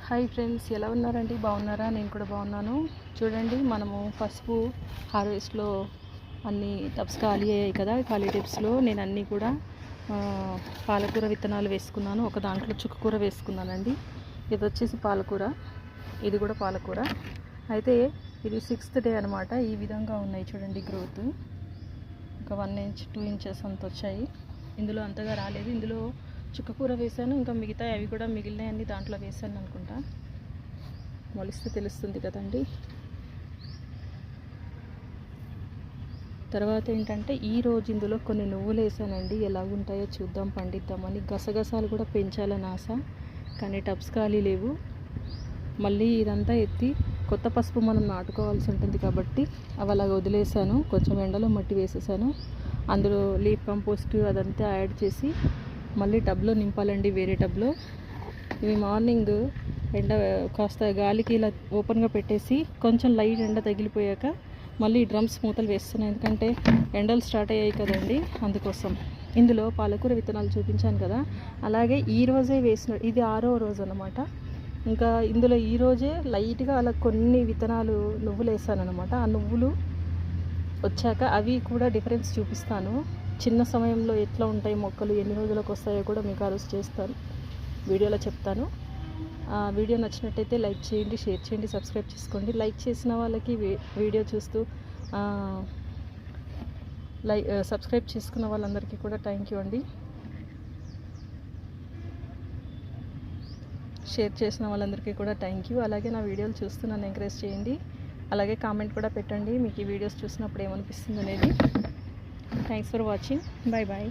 Hi friends, ఎలా ఉన్నారండి? బాగున్నారా? నేను కూడా బాగున్నాను. చూడండి, మనము పసుపు హార్వెస్ట్లో అన్ని టబ్స్ ఖాళీ అయ్యాయి కదా. ఖాళీ టిప్స్లో నేను అన్నీ కూడా పాలకూర విత్తనాలు వేసుకున్నాను. ఒక దాంట్లో చుక్కకూర వేసుకున్నానండి. ఇది వచ్చేసి పాలకూర, ఇది కూడా పాలకూర. అయితే ఇది 6th డే అనమాట. ఈ విధంగా ఉన్నాయి చూడండి గ్రోత్. ఒక 1 ఇంచ్ 2 ఇంచెస్ అంత వచ్చాయి. ఇందులో అంతగా రాలేదు. ఇందులో చుక్కకూర వేసాను, ఇంకా మిగతా అవి కూడా మిగిలినాయన్ని దాంట్లో వేసాను అనుకుంటా. మొలిస్తే తెలుస్తుంది కదండి. తర్వాత ఏంటంటే ఈరోజు ఇందులో కొన్ని నువ్వులు వేసానండి. ఎలాగుంటాయో చూద్దాం, పండిద్దామని. గసగసాలు కూడా పెంచాలని ఆశ, కానీ టబ్స్ ఖాళీ లేవు. మళ్ళీ ఇదంతా ఎత్తి కొత్త పసుపు మనం నాటుకోవాల్సి ఉంటుంది కాబట్టి అవి అలాగ వదిలేసాను. కొంచెం ఎండలో మట్టి వేసేసాను. అందులో లీఫ్ కంపోస్ట్ అదంతా యాడ్ చేసి మళ్ళీ టబ్లో నింపాలండి, వేరే టబ్లో. ఇవి మార్నింగ్ ఎండ కాస్త గాలికి ఇలా ఓపెన్గా పెట్టేసి కొంచెం లైట్ ఎండ తగిలిపోయాక మళ్ళీ డ్రమ్స్ మూతలు వేస్తున్నాయి. ఎందుకంటే ఎండలు స్టార్ట్ అయ్యాయి కదండి, అందుకోసం. ఇందులో పాలకూర విత్తనాలు చూపించాను కదా, అలాగే ఈరోజే వేసిన, ఇది 6వ రోజు అన్నమాట. ఇంకా ఇందులో ఈరోజే లైట్గా అలా కొన్ని విత్తనాలు నువ్వులు వేసాను అనమాట. ఆ నువ్వులు వచ్చాక అవి కూడా డిఫరెన్స్ చూపిస్తాను. చిన్న సమయంలో ఎట్లా ఉంటాయి మొక్కలు, ఎన్ని రోజులకు వస్తాయో కూడా మీకు ఆ రోజు చేస్తాను, వీడియోలో చెప్తాను. వీడియో నచ్చినట్టయితే లైక్ చేయండి, షేర్ చేయండి, సబ్స్క్రైబ్ చేసుకోండి. లైక్ చేసిన వాళ్ళకి వీడియో చూస్తూ సబ్స్క్రైబ్ చేసుకున్న వాళ్ళందరికీ కూడా థ్యాంక్ యూ అండి. షేర్ చేసిన వాళ్ళందరికీ కూడా థ్యాంక్ యూ. అలాగే నా వీడియోలు చూస్తూ నన్ను ఎంకరేజ్ చేయండి. అలాగే కామెంట్ కూడా పెట్టండి, మీకు ఈ వీడియోస్ చూసినప్పుడు ఏమనిపిస్తుంది అనేది. Thanks for watching. Bye bye.